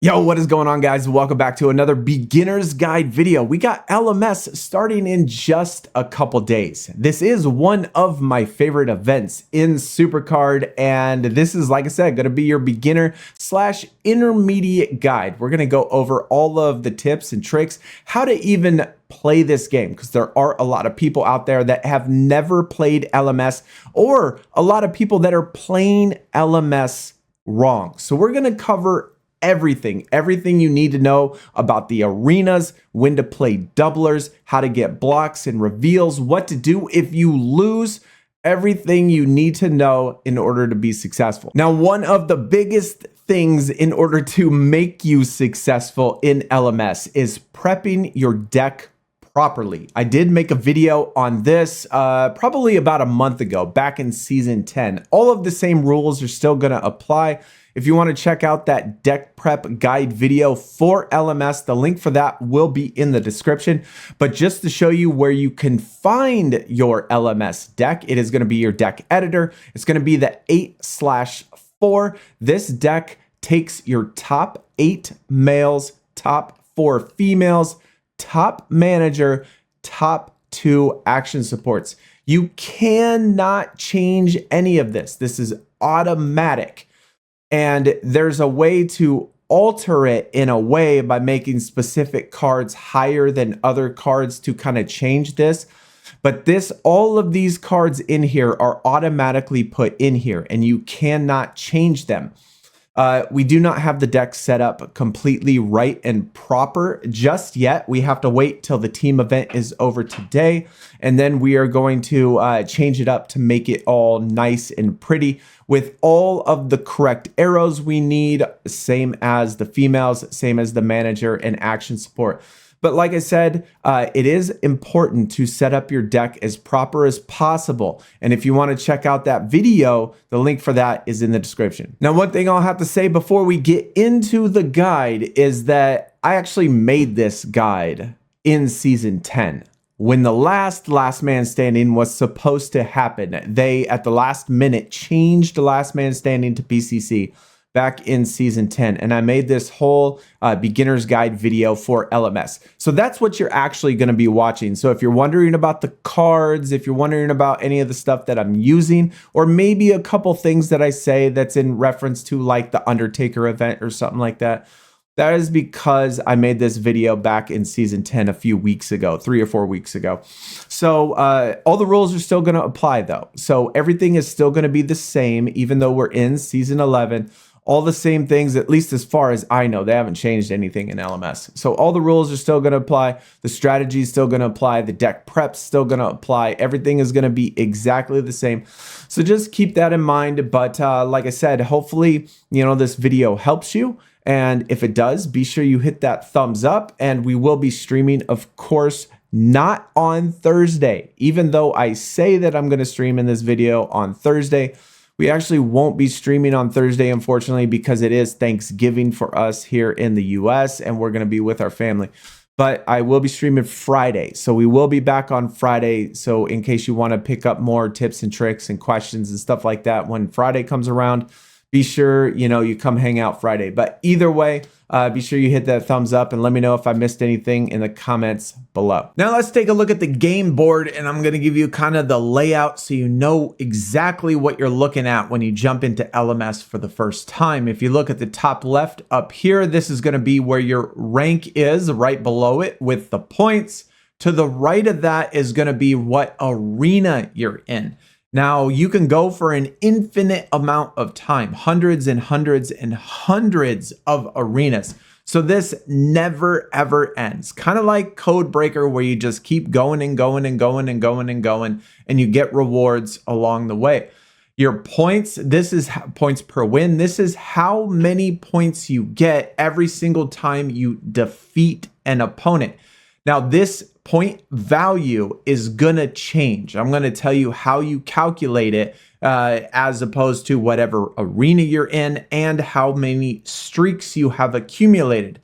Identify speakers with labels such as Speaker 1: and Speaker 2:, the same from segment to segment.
Speaker 1: Yo, what is going on, guys? Welcome back to another beginner's guide video. We got LMS starting in just a couple days. This is one of my favorite events in SuperCard, and this is, like I said, going to be your beginner slash intermediate guide. We're going to go over all of the tips and tricks, how to even play this game, because there are a lot of people out there that have never played LMS, or a lot of people that are playing LMS wrong. So we're going to cover everything you need to know about the arenas, when to play doublers, how to get blocks and reveals, what to do if you lose, everything you need to know in order to be successful. Now, one of the biggest things in order to make you successful in LMS is prepping your deck properly. I did make a video on this probably about a month ago, back in season 10. All of the same rules are still going to apply. If you want to check out that deck prep guide video for LMS, the link for that will be in the description. But just to show you where you can find your LMS deck, it is going to be your deck editor. It's going to be the 8/4. This deck takes your top 8 males, top 4 females, top manager, top 2 action supports. You cannot change any of this. This is automatic. And there's a way to alter it in a way by making specific cards higher than other cards to kind of change this. But all of these cards in here are automatically put in here and you cannot change them. We do not have the deck set up completely right and proper just yet. We have to wait till the team event is over today, and then we are going to change it up to make it all nice and pretty with all of the correct arrows we need, same as the females, same as the manager and action support. But like I said, it is important to set up your deck as proper as possible. And if you want to check out that video, the link for that is in the description. Now, one thing I'll have to say before we get into the guide is that I actually made this guide in season 10. When the last man standing was supposed to happen, they, at the last minute, changed the last man standing to BCC back in season 10, and I made this whole beginner's guide video for LMS. So that's what you're actually going to be watching. So if you're wondering about the cards, if you're wondering about any of the stuff that I'm using, or maybe a couple things that I say that's in reference to like the Undertaker event or something like that, that is because I made this video back in season 10 a few weeks ago, 3 or 4 weeks ago. So all the rules are still going to apply though. So everything is still going to be the same, even though we're in season 11. All the same things, at least as far as I know. They haven't changed anything in LMS. So all the rules are still going to apply. The strategy is still going to apply. The deck prep's still going to apply. Everything is going to be exactly the same. So just keep that in mind. But like I said, hopefully, this video helps you. And if it does, be sure you hit that thumbs up. And we will be streaming, of course, not on Thursday. Even though I say that I'm going to stream in this video on Thursday, we actually won't be streaming on Thursday, unfortunately, because it is Thanksgiving for us here in the US and we're going to be with our family. But I will be streaming Friday. So we will be back on Friday. So in case you want to pick up more tips and tricks and questions and stuff like that, when Friday comes around, be sure, you come hang out Friday. But either way, be sure you hit that thumbs up and let me know if I missed anything in the comments below. Now let's take a look at the game board, and I'm going to give you kind of the layout so you know exactly what you're looking at when you jump into LMS for the first time. If you look at the top left up here, this is going to be where your rank is, right below it with the points. To the right of that is going to be what arena you're in. Now, you can go for an infinite amount of time, hundreds and hundreds and hundreds of arenas. So this never, ever ends. Kind of like Code Breaker, where you just keep going and going and going and going and going, and you get rewards along the way. Your points, this is points per win. This is how many points you get every single time you defeat an opponent. Now, this point value is going to change. I'm going to tell you how you calculate it as opposed to whatever arena you're in and how many streaks you have accumulated.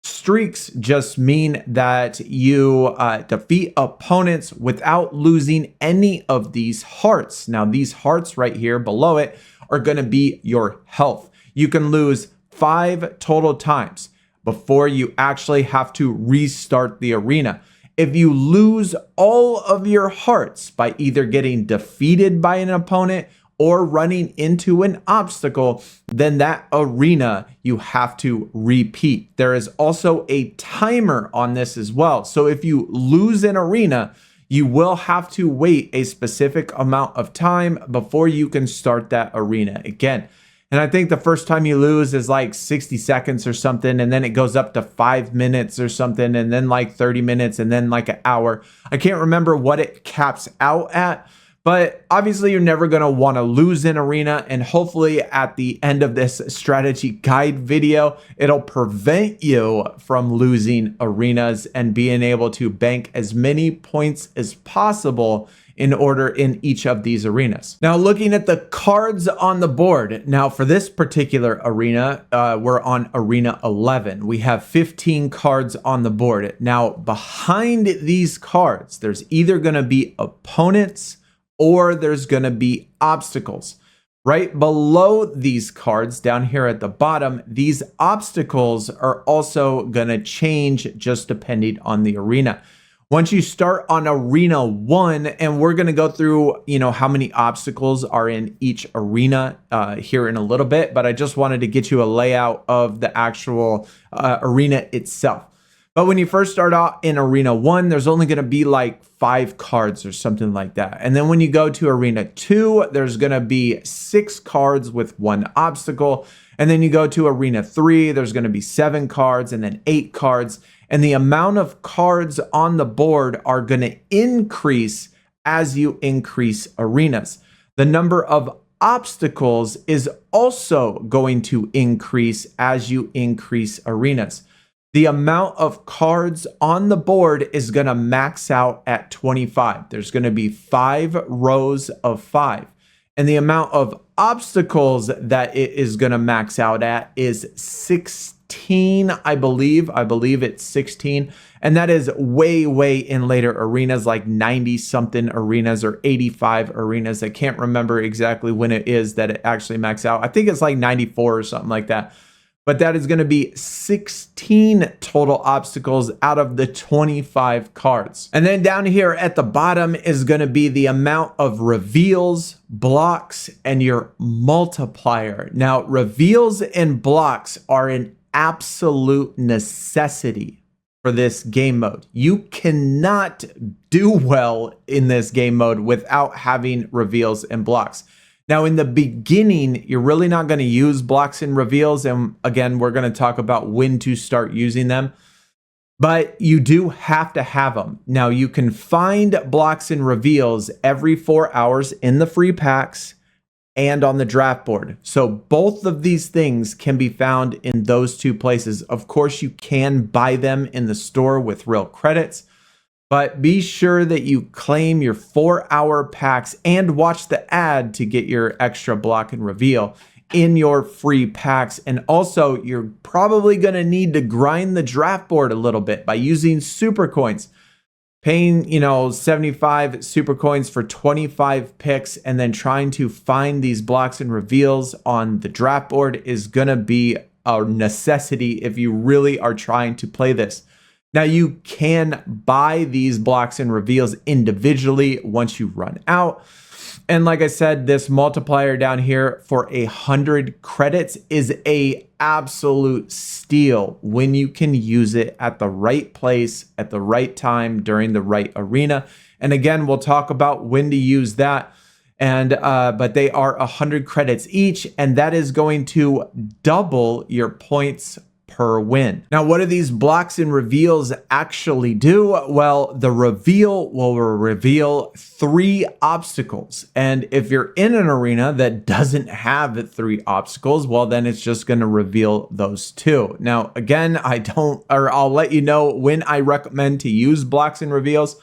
Speaker 1: Streaks just mean that you defeat opponents without losing any of these hearts. Now, these hearts right here below it are going to be your health. You can lose 5 total times before you actually have to restart the arena. If you lose all of your hearts by either getting defeated by an opponent or running into an obstacle, then that arena you have to repeat. There is also a timer on this as well. So if you lose an arena, you will have to wait a specific amount of time before you can start that arena again. And I think the first time you lose is like 60 seconds or something, and then it goes up to 5 minutes or something, and then like 30 minutes, and then like an hour. I can't remember what it caps out at, but obviously you're never going to want to lose an arena, and hopefully at the end of this strategy guide video, it'll prevent you from losing arenas and being able to bank as many points as possible in each of these arenas. Now, looking at the cards on the board. Now, for this particular arena, we're on arena 11. We have 15 cards on the board. Now, behind these cards, there's either going to be opponents or there's going to be obstacles. Right below these cards down here at the bottom, these obstacles are also going to change just depending on the arena. Once you start on arena 1, and we're going to go through, how many obstacles are in each arena here in a little bit, but I just wanted to get you a layout of the actual arena itself. But when you first start out in arena 1, there's only going to be like 5 cards or something like that. And then when you go to arena 2, there's going to be 6 cards with 1 obstacle. And then you go to arena 3, there's going to be 7 cards and then 8 cards. And the amount of cards on the board are going to increase as you increase arenas. The number of obstacles is also going to increase as you increase arenas. The amount of cards on the board is going to max out at 25. There's going to be 5 rows of 5. And the amount of obstacles that it is going to max out at is 16, I believe. I believe it's 16. And that is way, way in later arenas, like 90-something arenas or 85 arenas. I can't remember exactly when it is that it actually maxes out. I think it's like 94 or something like that. But that is going to be 16 total obstacles out of the 25 cards. And then down here at the bottom is going to be the amount of reveals, blocks, and your multiplier. Now, reveals and blocks are an absolute necessity for this game mode. You cannot do well in this game mode without having reveals and blocks. Now, in the beginning, you're really not going to use blocks and reveals. And again, we're going to talk about when to start using them. But you do have to have them. Now, you can find blocks and reveals every 4 hours in the free packs and on the draft board. So both of these things can be found in those 2 places. Of course, you can buy them in the store with real credits. But be sure that you claim your 4-hour packs and watch the ad to get your extra block and reveal in your free packs. And also, you're probably going to need to grind the draft board a little bit by using super coins. Paying, 75 super coins for 25 picks and then trying to find these blocks and reveals on the draft board is going to be a necessity if you really are trying to play this. Now, you can buy these blocks and reveals individually once you run out. And like I said, this multiplier down here for 100 credits is a absolute steal when you can use it at the right place, at the right time, during the right arena. And again, we'll talk about when to use that. And but they are 100 credits each, and that is going to double your points per win. Now, what do these blocks and reveals actually do? Well, the reveal will reveal 3 obstacles. And if you're in an arena that doesn't have 3 obstacles, well, then it's just going to reveal those 2. Now, again, I'll let you know when I recommend to use blocks and reveals.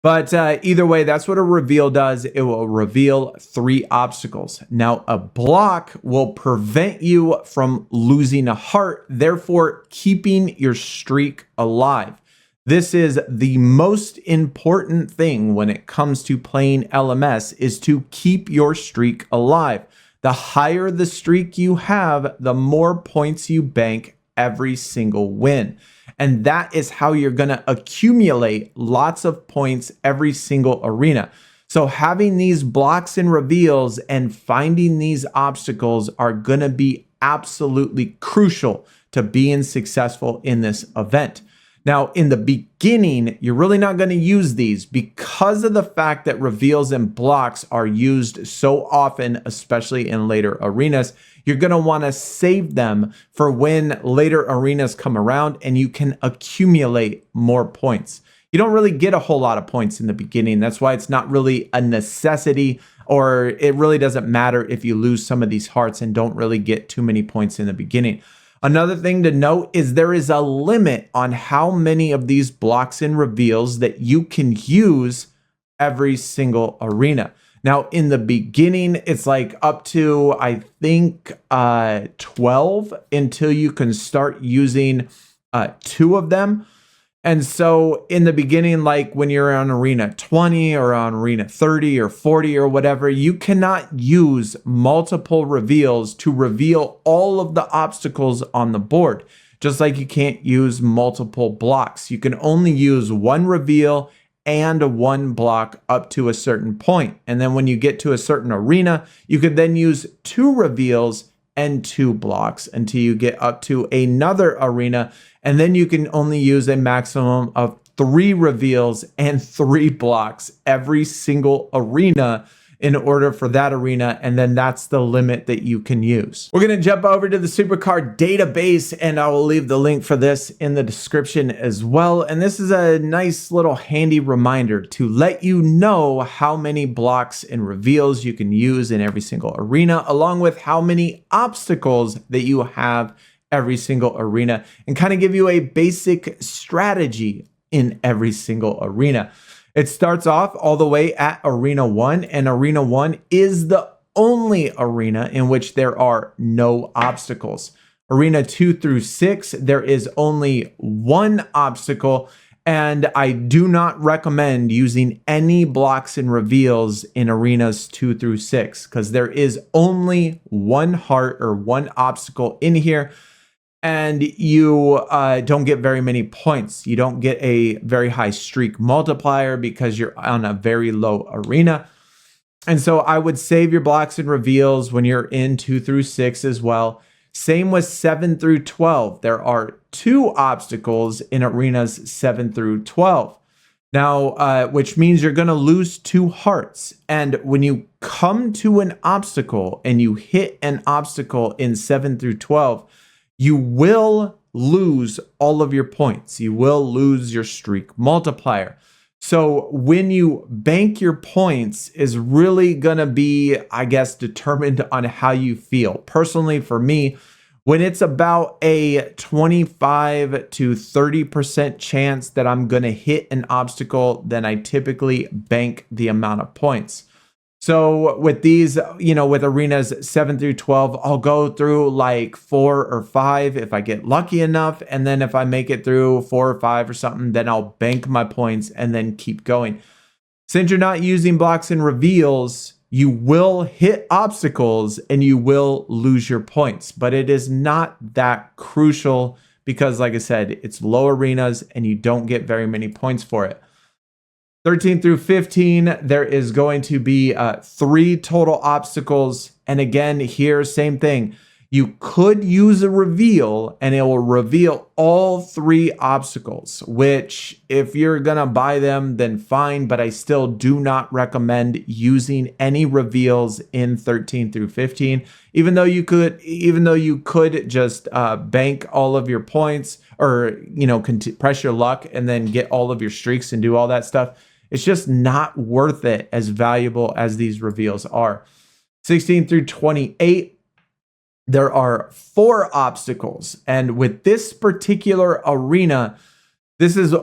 Speaker 1: But either way, that's what a reveal does. It will reveal 3 obstacles. Now, a block will prevent you from losing a heart, therefore keeping your streak alive. This is the most important thing when it comes to playing LMS, is to keep your streak alive. The higher the streak you have, the more points you bank every single win. And that is how you're going to accumulate lots of points every single arena. So having these blocks and reveals and finding these obstacles are going to be absolutely crucial to being successful in this event. Now, in the beginning, you're really not going to use these because of the fact that reveals and blocks are used so often, especially in later arenas. You're going to want to save them for when later arenas come around and you can accumulate more points. You don't really get a whole lot of points in the beginning. That's why it's not really a necessity, or it really doesn't matter if you lose some of these hearts and don't really get too many points in the beginning. Another thing to note is there is a limit on how many of these blocks and reveals that you can use every single arena. Now, in the beginning, it's like up to, I think, 12 until you can start using 2 of them. And so in the beginning, like when you're on arena 20 or on arena 30 or 40 or whatever, you cannot use multiple reveals to reveal all of the obstacles on the board. Just like you can't use multiple blocks. You can only use one reveal and one block up to a certain point. And then when you get to a certain arena, you could then use 2 reveals and 2 blocks until you get up to another arena. And then you can only use a maximum of 3 reveals and 3 blocks every single arena in order for that arena. And then that's the limit that you can use. We're going to jump over to the SuperCard database, and I will leave the link for this in the description as well. And this is a nice little handy reminder to let you know how many blocks and reveals you can use in every single arena, along with how many obstacles that you have every single arena, and kind of give you a basic strategy in every single arena. It starts off all the way at Arena 1, and Arena 1 is the only arena in which there are no obstacles. Arena 2 through 6, there is only 1 obstacle, and I do not recommend using any blocks and reveals in arenas 2 through 6 because there is only 1 heart or 1 obstacle in here. And you don't get very many points. You don't get a very high streak multiplier because you're on a very low arena. And so I would save your blocks and reveals when you're in 2 through 6 as well. Same with 7 through 12. There are 2 obstacles in arenas 7 through 12. Now, which means you're going to lose 2 hearts. And when you come to an obstacle and you hit an obstacle in 7 through 12, you will lose all of your points. You will lose your streak multiplier. So when you bank your points is really gonna be, I guess, determined on how you feel. Personally, for me, when it's about a 25 to 30% chance that I'm gonna hit an obstacle, then I typically bank the amount of points. So with these, with arenas 7 through 12, I'll go through like 4 or 5 if I get lucky enough. And then if I make it through 4 or 5 or something, then I'll bank my points and then keep going. Since you're not using blocks and reveals, you will hit obstacles and you will lose your points. But it is not that crucial because, like I said, it's low arenas and you don't get very many points for it. 13 through 15, there is going to be 3 total obstacles. And again, here, same thing. You could use a reveal and it will reveal all 3 obstacles, which if you're gonna buy them, then fine, but I still do not recommend using any reveals in 13 through 15, even though you could just bank all of your points or, press your luck and then get all of your streaks and do all that stuff. It's just not worth it as valuable as these reveals are. 16 through 28, there are 4 obstacles. And with this particular arena, this is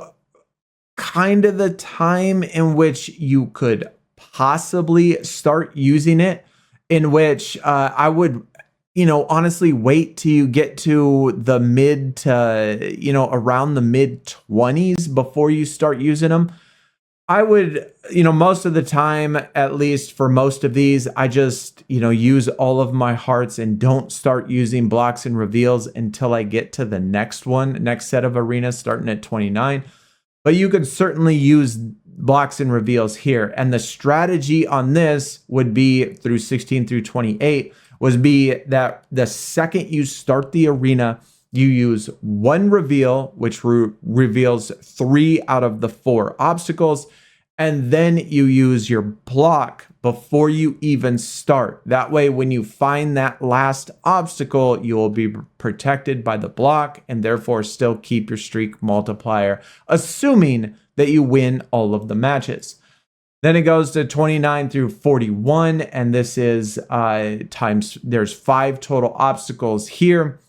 Speaker 1: kind of the time in which you could possibly start using it, in which I would, honestly wait till you get to the mid to, around the mid 20s before you start using them. I would, most of the time, at least for most of these, I just, use all of my hearts and don't start using blocks and reveals until I get to the next set of arenas starting at 29. But you could certainly use blocks and reveals here. And the strategy on this would be through 16 through 28 would be that the second you start the arena, you use one reveal, which reveals 3 out of the 4 obstacles, and then you use your block before you even start. That way, when you find that last obstacle, you will be protected by the block and therefore still keep your streak multiplier, assuming that you win all of the matches. Then it goes to 29 through 41, and this is there's 5 total obstacles here.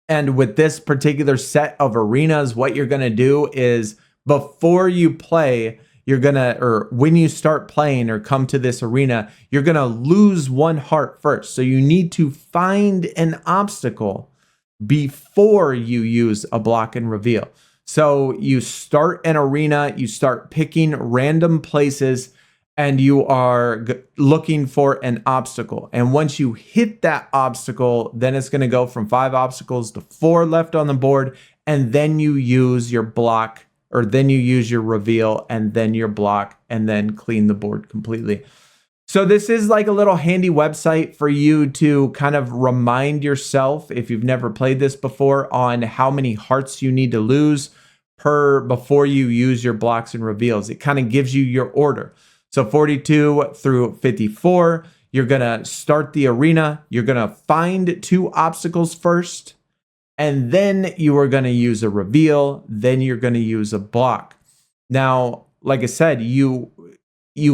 Speaker 1: And with this particular set of arenas, what you're going to do is before you play, when you start playing or come to this arena, you're going to lose 1 heart first. So you need to find an obstacle before you use a block and reveal. So you start an arena, you start picking random places, and you are looking for an obstacle. And once you hit that obstacle, then it's going to go from 5 obstacles to 4 left on the board. And then you use your block, or then you use your reveal and then your block, and then clean the board completely. So this is like a little handy website for you to kind of remind yourself, if you've never played this before, on how many hearts you need to lose before you use your blocks and reveals. It kind of gives you your order. So 42 through 54, you're going to start the arena. You're going to find 2 obstacles first, and then you are going to use a reveal. Then you're going to use a block. Now, like I said, you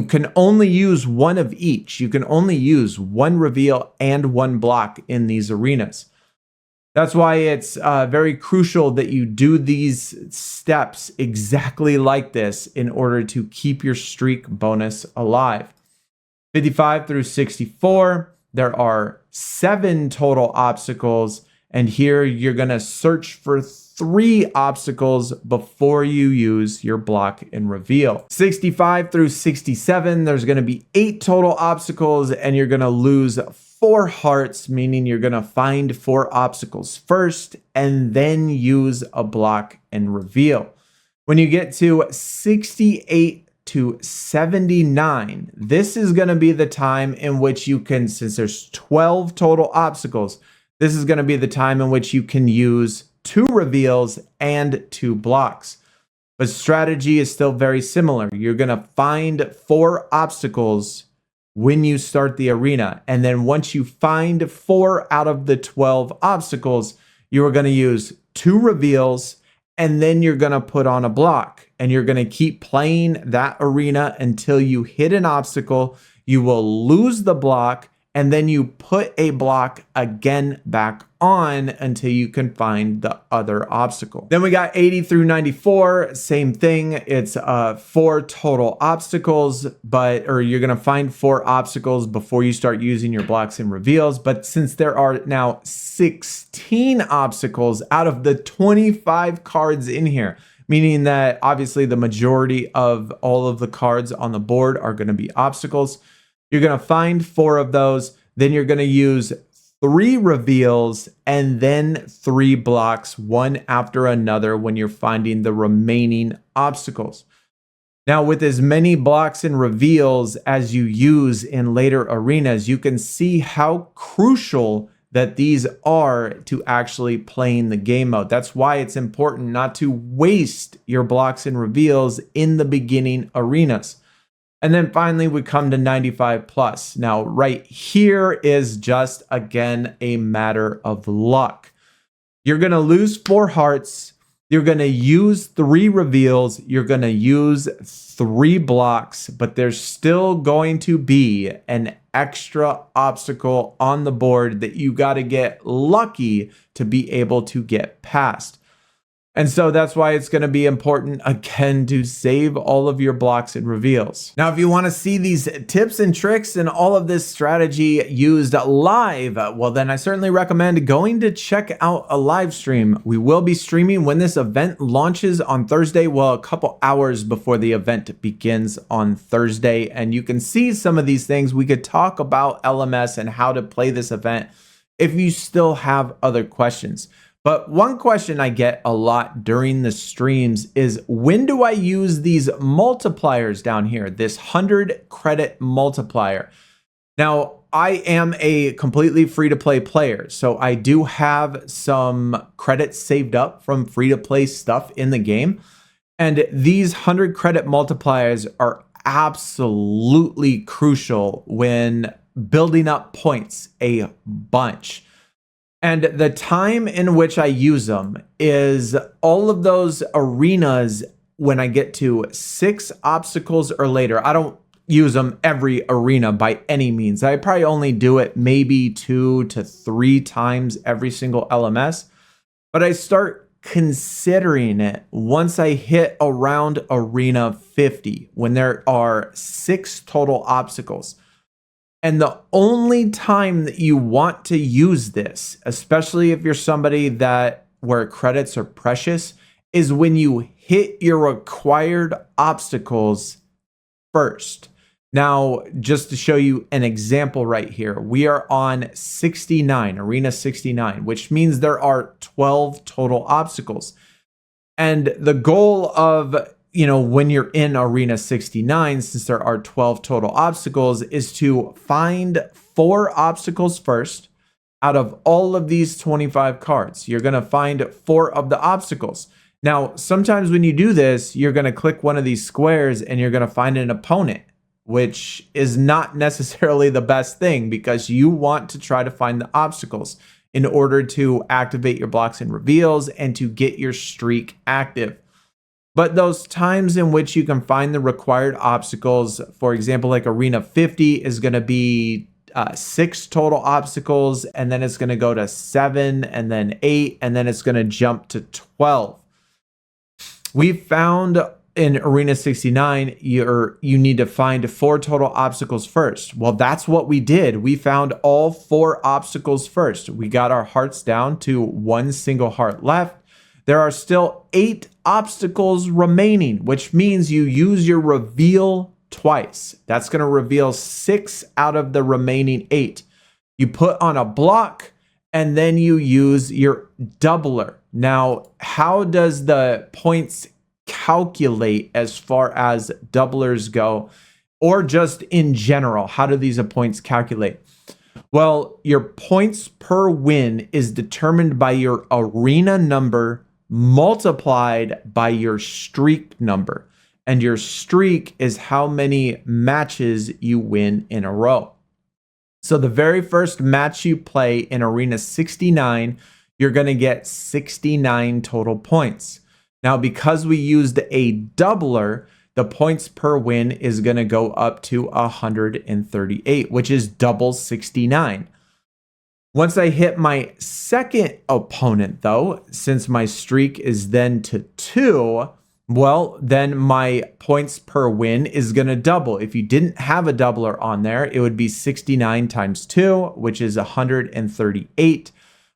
Speaker 1: can only use one of each. You can only use 1 reveal and 1 block in these arenas. That's why it's very crucial that you do these steps exactly like this in order to keep your streak bonus alive. 55 through 64, there are 7 total obstacles, and here you're going to search for 3 obstacles before you use your block and reveal. 65 through 67, there's going to be 8 total obstacles, and you're going to lose 4 hearts, meaning you're going to find 4 obstacles first and then use a block and reveal. When you get to 68 to 79, this is going to be the time in which you can, since there's 12 total obstacles, this is going to be the time in which you can use 2 reveals and 2 blocks. But strategy is still very similar. You're going to find 4 obstacles when you start the arena. And then once you find 4 out of the 12 obstacles, you are going to use 2 reveals, and then you're going to put on a block. And you're going to keep playing that arena until you hit an obstacle. You will lose the block, and then you put a block again back on until you can find the other obstacle. Then we got 80 through 94, same thing. It's 4 total obstacles, or you're gonna find 4 obstacles before you start using your blocks and reveals. But since there are now 16 obstacles out of the 25 cards in here, meaning that obviously the majority of all of the cards on the board are gonna be obstacles, you're going to find 4 of those. Then you're going to use 3 reveals and then 3 blocks, one after another, when you're finding the remaining obstacles. Now, with as many blocks and reveals as you use in later arenas, you can see how crucial that these are to actually playing the game mode. That's why it's important not to waste your blocks and reveals in the beginning arenas. And then finally, we come to 95 plus. Now, right here is just, again, a matter of luck. You're going to lose 4 hearts. You're going to use 3 reveals. You're going to use 3 blocks, but there's still going to be an extra obstacle on the board that you got to get lucky to be able to get past. And so that's why it's going to be important, again, to save all of your blocks and reveals. Now, if you want to see these tips and tricks and all of this strategy used live, well, then I certainly recommend going to check out a live stream. We will be streaming when this event launches on Thursday, well, a couple hours before the event begins on Thursday. And you can see some of these things. We could talk about LMS and how to play this event if you still have other questions. But one question I get a lot during the streams is, when do I use these multipliers down here, this 100 credit multiplier? Now, I am a completely free-to-play player, so I do have some credits saved up from free-to-play stuff in the game. And these 100 credit multipliers are absolutely crucial when building up points a bunch. And the time in which I use them is all of those arenas when I get to 6 obstacles or later. I don't use them every arena by any means. I probably only do it maybe 2 to 3 times every single LMS. But I start considering it once I hit around arena 50, when there are 6 total obstacles. And the only time that you want to use this, especially if you're somebody where credits are precious, is when you hit your required obstacles first. Now, just to show you an example right here, we are on 69, arena 69, which means there are 12 total obstacles. And the goal of when you're in arena 69, since there are 12 total obstacles, is to find 4 obstacles first out of all of these 25 cards. You're going to find 4 of the obstacles. Now, sometimes when you do this, you're going to click one of these squares and you're going to find an opponent, which is not necessarily the best thing, because you want to try to find the obstacles in order to activate your blocks and reveals and to get your streak active. But those times in which you can find the required obstacles, for example, like arena 50 is going to be 6 total obstacles, and then it's going to go to 7, and then 8, and then it's going to jump to 12. We found in arena 69, you need to find 4 total obstacles first. Well, that's what we did. We found all 4 obstacles first. We got our hearts down to 1 single heart left. There are still 8 obstacles remaining, which means you use your reveal twice. That's going to reveal 6 out of the remaining 8. You put on a block, and then you use your doubler. Now, how does the points calculate as far as doublers go, or just in general? How do these points calculate? Well, your points per win is determined by your arena number multiplied by your streak number. And your streak is how many matches you win in a row. So the very first match you play in arena 69, you're going to get 69 total points. Now, because we used a doubler, the points per win is going to go up to 138, which is double 69. Once I hit my second opponent, though, since my streak is then to 2, well, then my points per win is going to double. If you didn't have a doubler on there, it would be 69 times 2, which is 138.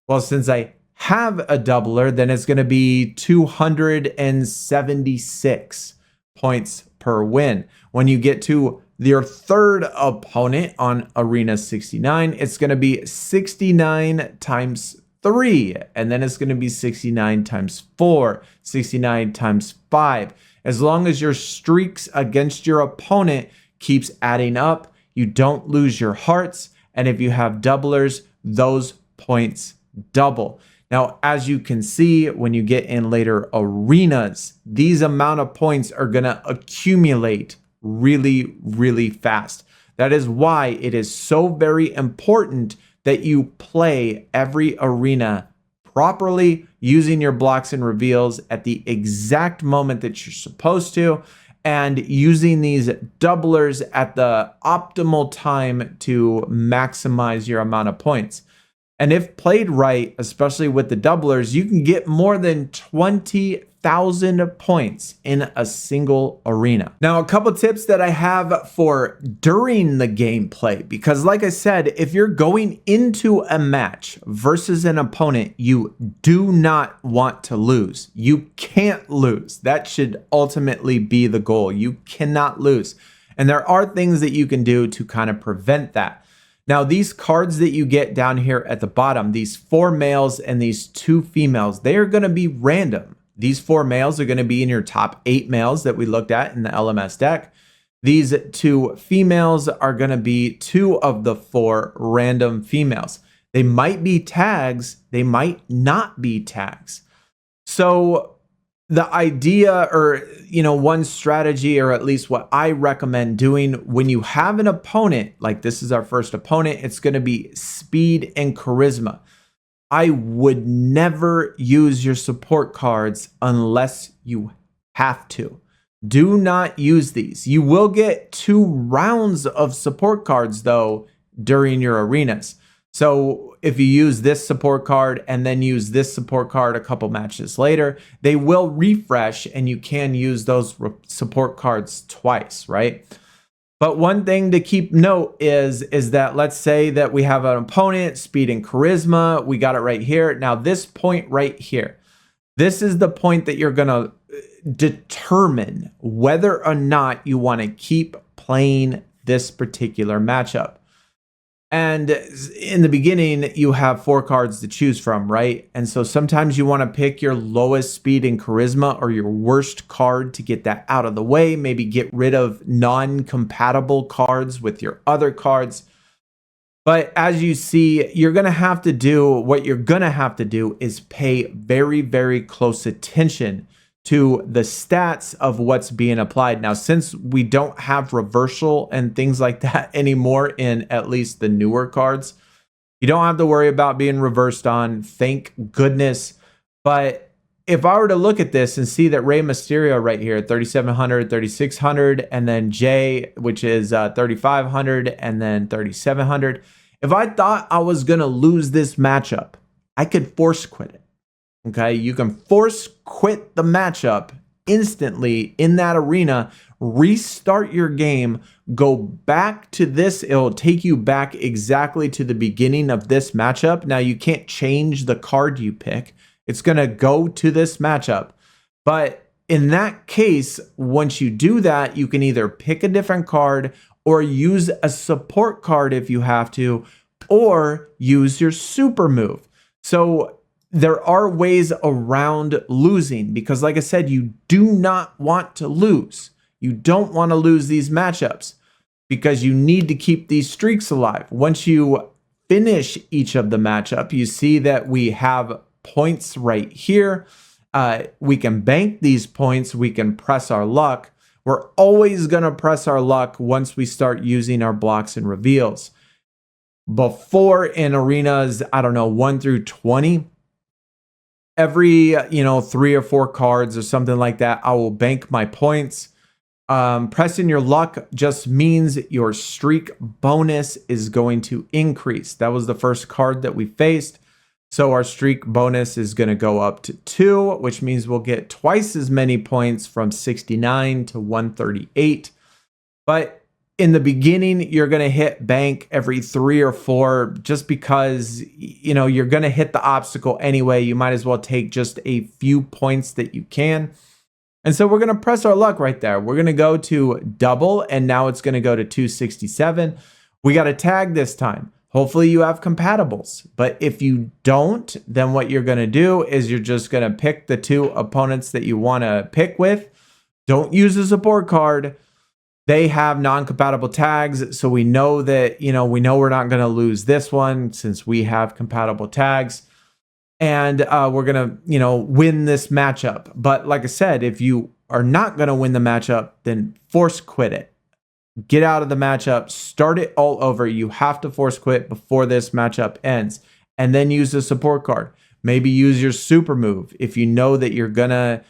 Speaker 1: Well, since I have a doubler, then it's going to be 276 points per win. When you get to your third opponent on arena 69, it's going to be 69 times 3, and then it's going to be 69 times 4, 69 times 5. As long as your streaks against your opponent keeps adding up, you don't lose your hearts, and if you have doublers, those points double. Now, as you can see, when you get in later arenas, these amount of points are going to accumulate really, really fast. That is why it is so very important that you play every arena properly, using your blocks and reveals at the exact moment that you're supposed to, and using these doublers at the optimal time to maximize your amount of points. And if played right, especially with the doublers, you can get more than 20,000 points in a single arena. Now, a couple tips that I have for during the gameplay, because like I said, if you're going into a match versus an opponent you do not want to lose, you can't lose. That should ultimately be the goal. You cannot lose. And there are things that you can do to kind of prevent that. Now, these cards that you get down here at the bottom, these 4 males and these 2 females, they are going to be random. These 4 males are going to be in your top 8 males that we looked at in the LMS deck. These 2 females are going to be 2 of the 4 random females. They might be tags, they might not be tags. So the idea, or one strategy, or at least what I recommend doing when you have an opponent, like this is our first opponent, it's going to be speed and charisma. I would never use your support cards unless you have to. Do not use these. You will get 2 rounds of support cards though during your arenas. So if you use this support card and then use this support card a couple matches later, they will refresh and you can use those support cards twice, right? But one thing to keep note is that let's say that we have an opponent, speed and charisma, we got it right here. Now this point right here, this is the point that you're gonna determine whether or not you wanna keep playing this particular matchup. And in the beginning, you have 4 cards to choose from, right? And so sometimes you want to pick your lowest speed and charisma or your worst card to get that out of the way. Maybe get rid of non-compatible cards with your other cards. But as you see, you're going to have to do, what you're going to have to do is pay very, very close attention to the stats of what's being applied. Now, since we don't have reversal and things like that anymore in at least the newer cards, you don't have to worry about being reversed on, thank goodness. But if I were to look at this and see that Rey Mysterio right here, 3,700, 3,600, and then Jay, which is 3,500, and then 3,700, if I thought I was going to lose this matchup, I could force quit it. Okay, you can force quit the matchup instantly in that arena, restart your game, go back to this. It'll take you back exactly to the beginning of this matchup. Now, you can't change the card you pick. It's going to go to this matchup. But in that case, once you do that, you can either pick a different card or use a support card if you have to, or use your super move. So there are ways around losing because, like I said, you do not want to lose. You don't want to lose these matchups because you need to keep these streaks alive. Once you finish each of the matchup, you see that we have points right here. We can bank these points. We can press our luck. We're always going to press our luck once we start using our blocks and reveals. Before in arenas, I don't know, 1 through 20, every 3 or 4 cards or something like that, I will bank my points. Pressing your luck just means your streak bonus is going to increase. That was the first card that we faced. So our streak bonus is going to go up to 2, which means we'll get twice as many points from 69 to 138. But in the beginning, you're going to hit bank every 3 or 4 just because, you're going to hit the obstacle anyway. You might as well take just a few points that you can. And so we're going to press our luck right there. We're going to go to double, and now it's going to go to 267. We got a tag this time. Hopefully you have compatibles. But if you don't, then what you're going to do is you're just going to pick the 2 opponents that you want to pick with. Don't use a support card. They have non-compatible tags, so we know that, we're not going to lose this one since we have compatible tags. And we're going to, win this matchup. But like I said, if you are not going to win the matchup, then force quit it. Get out of the matchup, start it all over. You have to force quit before this matchup ends. And then use the support card. Maybe use your super move if you know that you're going to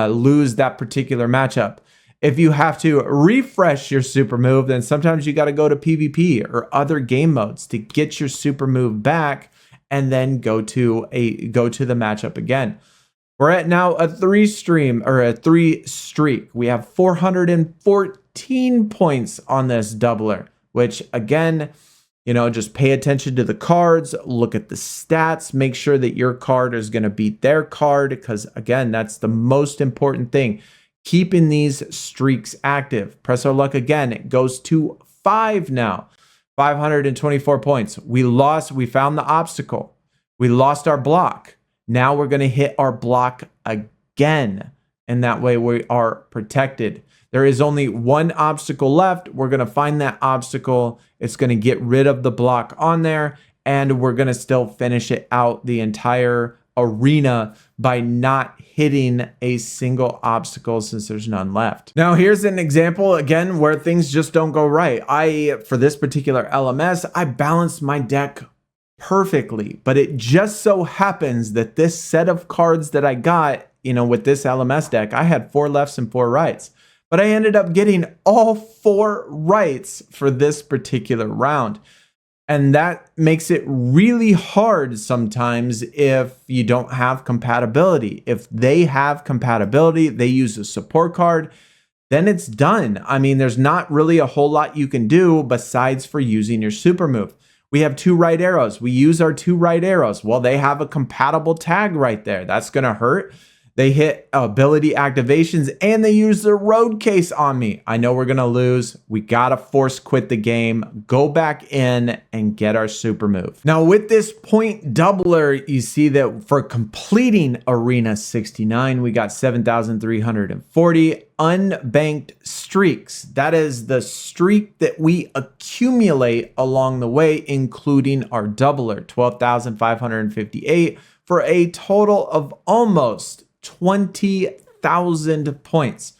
Speaker 1: lose that particular matchup. If you have to refresh your super move, then sometimes you got to go to PvP or other game modes to get your super move back and then go to the matchup again. We're at now a 3 streak. We have 414 points on this doubler, which again, just pay attention to the cards, look at the stats, make sure that your card is going to beat their card, because again, that's the most important thing. Keeping these streaks active. Press our luck again. It goes to 5 now. 524 points. We found the obstacle. We lost our block. Now we're going to hit our block again, and that way we are protected. There is only one obstacle left. We're going to find that obstacle. It's going to get rid of the block on there, and we're going to still finish it out the entire arena by not hitting a single obstacle since there's none left. Now here's an example again where things just don't go right. For this particular LMS, I balanced my deck perfectly, but it just so happens that this set of cards that I got, with this LMS deck, I had 4 lefts and 4 rights, but I ended up getting all 4 rights for this particular round. And that makes it really hard sometimes if you don't have compatibility. If they have compatibility, they use a support card, then it's done. I mean, there's not really a whole lot you can do besides for using your super move. We have 2 right arrows. We use our 2 right arrows. Well, they have a compatible tag right there. That's going to hurt. They hit ability activations, and they use their road case on me. I know we're going to lose. We got to force quit the game, go back in, and get our super move. Now, with this point doubler, you see that for completing Arena 69, we got 7,340 unbanked streaks. That is the streak that we accumulate along the way, including our doubler, 12,558, for a total of almost 20,000 points.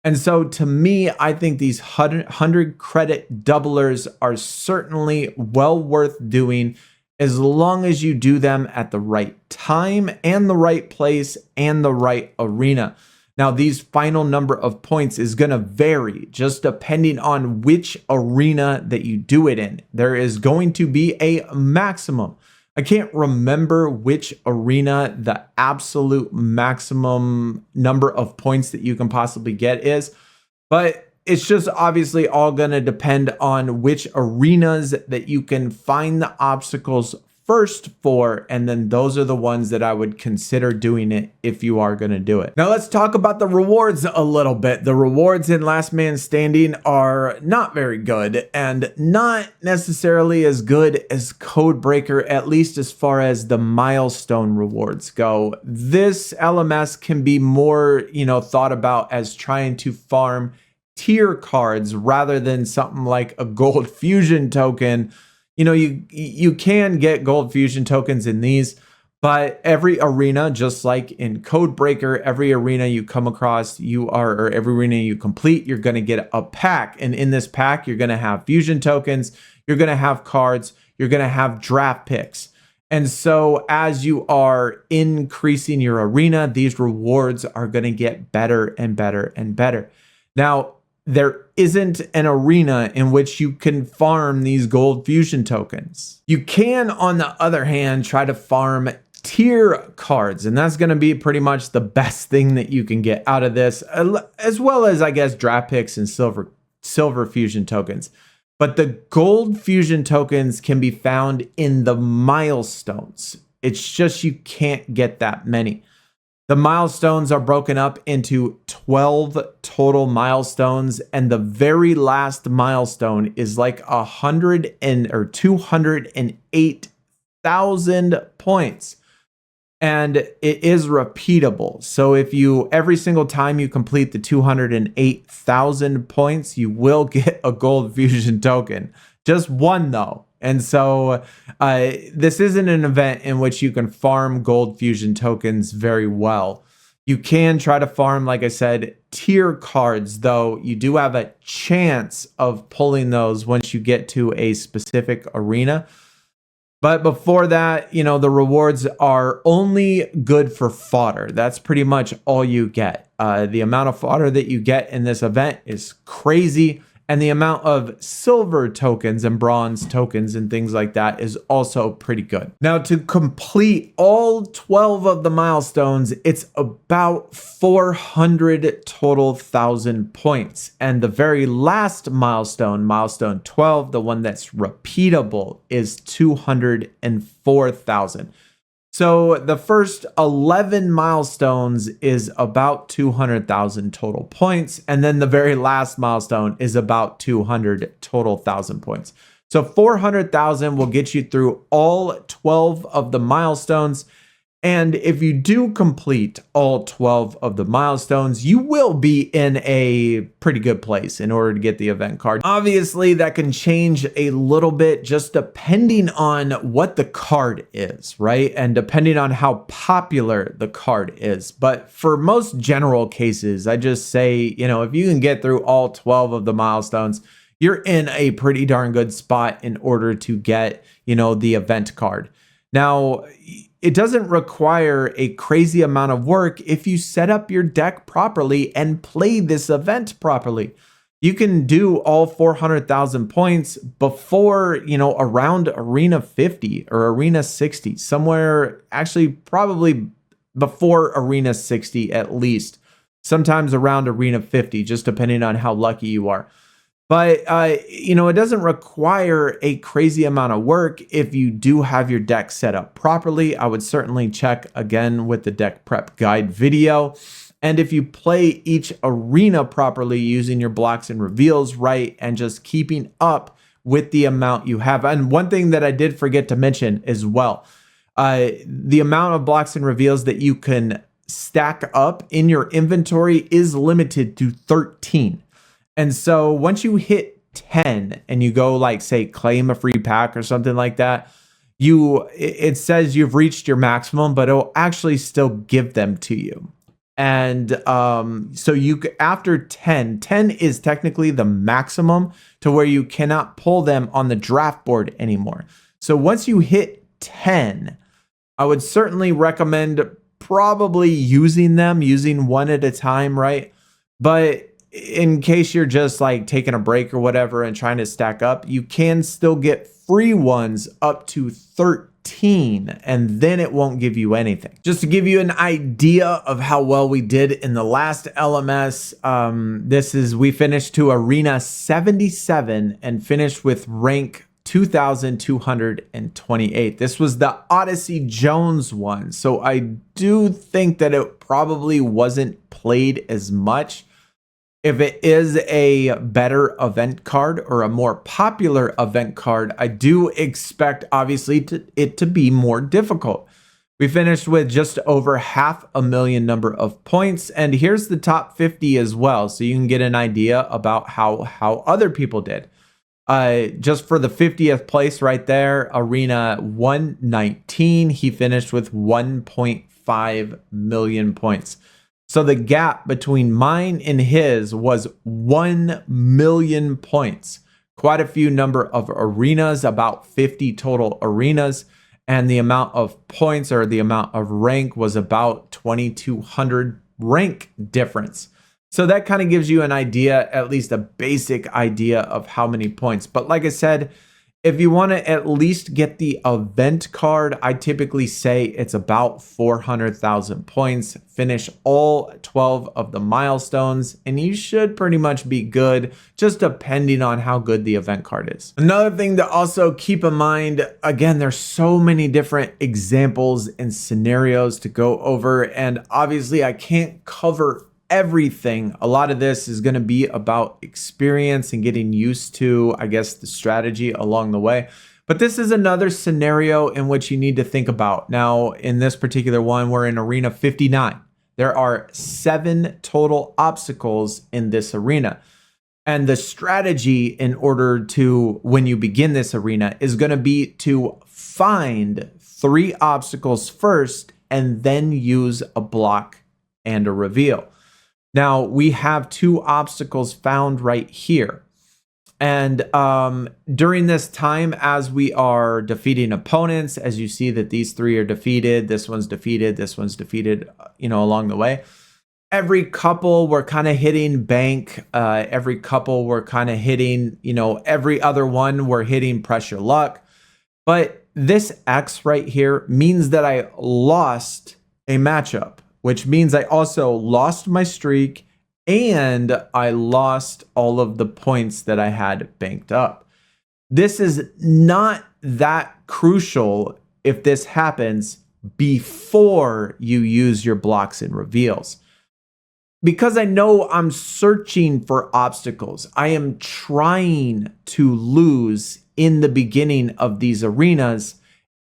Speaker 1: And so to me, I think these 100 credit doublers are certainly well worth doing as long as you do them at the right time and the right place and the right arena. Now, these final number of points is going to vary just depending on which arena that you do it in. There is going to be a maximum. I can't remember which arena the absolute maximum number of points that you can possibly get is, but it's just obviously all going to depend on which arenas that you can find the obstacles first for, and then those are the ones that I would consider doing it if you are going to do it. Now let's talk about the rewards a little bit. The rewards in Last Man Standing are not very good and not necessarily as good as Codebreaker, at least as far as the milestone rewards go. This LMS can be more, thought about as trying to farm tier cards rather than something like a gold fusion token. You can get gold fusion tokens in these, but every arena, just like in Codebreaker, every arena you come across, or every arena you complete, you're going to get a pack. And in this pack, you're going to have fusion tokens, you're going to have cards, you're going to have draft picks. And so as you are increasing your arena, these rewards are going to get better and better and better. Now, there isn't an arena in which you can farm these gold fusion tokens. You can, on the other hand, try to farm tier cards, and that's going to be pretty much the best thing that you can get out of this, as well as, I guess, draft picks and silver fusion tokens. But the gold fusion tokens can be found in the milestones. It's just you can't get that many. The milestones are broken up into 12 total milestones, and the very last milestone is like 208,000 points. And it is repeatable. So if every single time you complete the 208,000 points, you will get a gold fusion token. Just one though. And so this isn't an event in which you can farm gold fusion tokens very well. You can try to farm, like I said, tier cards, though you do have a chance of pulling those once you get to a specific arena. But before that, the rewards are only good for fodder. That's pretty much all you get. The amount of fodder that you get in this event is crazy. And the amount of silver tokens and bronze tokens and things like that is also pretty good. Now, to complete all 12 of the milestones, it's about 400 total thousand points. And the very last milestone, milestone 12, the one that's repeatable, is 204,000. So the first 11 milestones is about 200,000 total points. And then the very last milestone is about 200 total thousand points. So 400,000 will get you through all 12 of the milestones. And if you do complete all 12 of the milestones, you will be in a pretty good place in order to get the event card. Obviously, that can change a little bit just depending on what the card is, right? And depending on how popular the card is. But for most general cases, I just say, if you can get through all 12 of the milestones, you're in a pretty darn good spot in order to get, the event card. Now, it doesn't require a crazy amount of work if you set up your deck properly and play this event properly. You can do all 400,000 points before, around Arena 50 or Arena 60, somewhere actually probably before Arena 60 at least, sometimes around Arena 50, just depending on how lucky you are. But, it doesn't require a crazy amount of work if you do have your deck set up properly. I would certainly check again with the deck prep guide video. And if you play each arena properly using your blocks and reveals right and just keeping up with the amount you have. And one thing that I did forget to mention as well, the amount of blocks and reveals that you can stack up in your inventory is limited to 13. And so once you hit 10 and you go say claim a free pack or something like that, it says you've reached your maximum, but it'll actually still give them to you. And so after 10 is technically the maximum to where you cannot pull them on the draft board anymore. So once you hit 10, I would certainly recommend probably using one at a time, right? But in case you're just taking a break or whatever and trying to stack up, you can still get free ones up to 13, and then it won't give you anything. Just to give you an idea of how well we did in the last LMS, we finished to Arena 77 and finished with rank 2,228. This was the Odyssey Jones one. So I do think that it probably wasn't played as much. If it is a better event card or a more popular event card, I do expect, obviously, it to be more difficult. We finished with just over 500,000 number of points, and here's the top 50 as well, so you can get an idea about how other people did. Just for the 50th place right there, Arena 119, he finished with 1.5 million points. So the gap between mine and his was 1 million points. Quite a few number of arenas, about 50 total arenas. And the amount of points or the amount of rank was about 2,200 rank difference. So that kind of gives you an idea, at least a basic idea of how many points. But like I said, if you want to at least get the event card, I typically say it's about 400,000 points. Finish all 12 of the milestones, and you should pretty much be good, just depending on how good the event card is. Another thing to also keep in mind, again, there's so many different examples and scenarios to go over, and obviously I can't cover everything. A lot of this is going to be about experience and getting used to, I guess, the strategy along the way. But this is another scenario in which you need to think about. Now, in this particular one, we're in Arena 59. There are 7 total obstacles in this arena. And the strategy in order to, when you begin this arena, is going to be to find 3 obstacles first and then use a block and a reveal. Now, we have 2 obstacles found right here. And during this time, as we are defeating opponents, as you see that these 3 are defeated, this one's defeated, along the way. every couple were kind of hitting bank. Every couple were kind of hitting, every other one were hitting pressure luck. But this X right here means that I lost a matchup, which means I also lost my streak and I lost all of the points that I had banked up. This is not that crucial if this happens before you use your blocks and reveals. Because I know I'm searching for obstacles, I am trying to lose in the beginning of these arenas.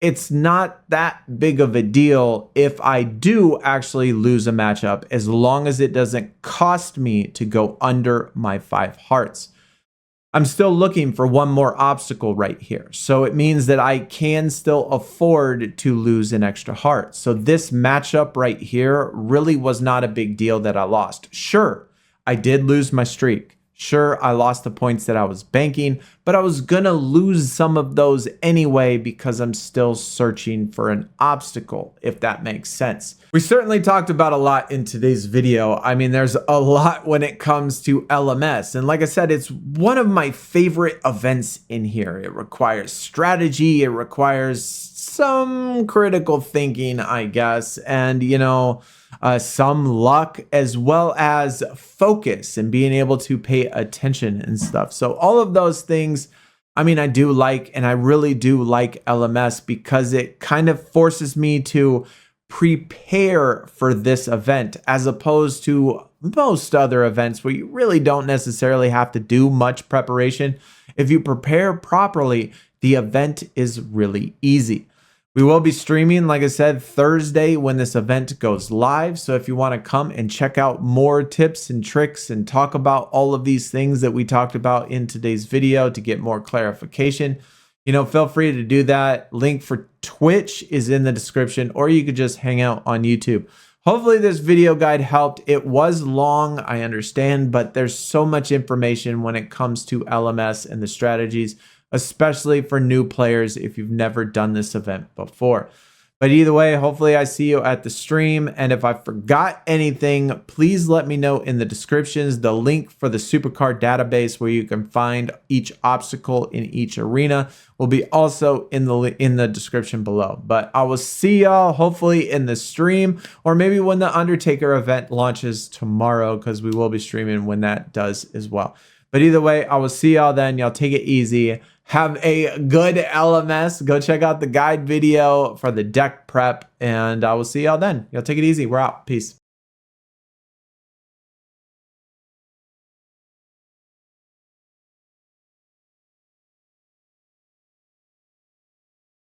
Speaker 1: It's not that big of a deal if I do actually lose a matchup, as long as it doesn't cost me to go under my 5 hearts. I'm still looking for one more obstacle right here. So it means that I can still afford to lose an extra heart. So this matchup right here really was not a big deal that I lost. Sure, I did lose my streak. Sure, I lost the points that I was banking, but I was gonna lose some of those anyway because I'm still searching for an obstacle, if that makes sense. We certainly talked about a lot in today's video. I mean, there's a lot when it comes to LMS. And like I said, it's one of my favorite events in here. It requires strategy, it requires some critical thinking, I guess, and some luck, as well as focus and being able to pay attention and stuff. So all of those things, I mean, I do like, and I really do like LMS because it kind of forces me to prepare for this event, as opposed to most other events where you really don't necessarily have to do much preparation. If you prepare properly, the event is really easy. We will be streaming, like I said, Thursday when this event goes live. So if you want to come and check out more tips and tricks and talk about all of these things that we talked about in today's video to get more clarification, feel free to do that. Link for Twitch is in the description, or you could just hang out on YouTube. Hopefully this video guide helped. It was long, I understand, but there's so much information when it comes to LMS and the strategies, especially for new players if you've never done this event before. But either way, hopefully I see you at the stream. And if I forgot anything, please let me know in the descriptions. The link for the SuperCard database where you can find each obstacle in each arena will be also in the description below. But I will see y'all hopefully in the stream, or maybe when the Undertaker event launches tomorrow, because we will be streaming when that does as well. But either way, I will see y'all then. Y'all take it easy. Have a good LMS. Go check out the guide video for the deck prep, and I will see y'all then. Y'all take it easy. We're out. Peace.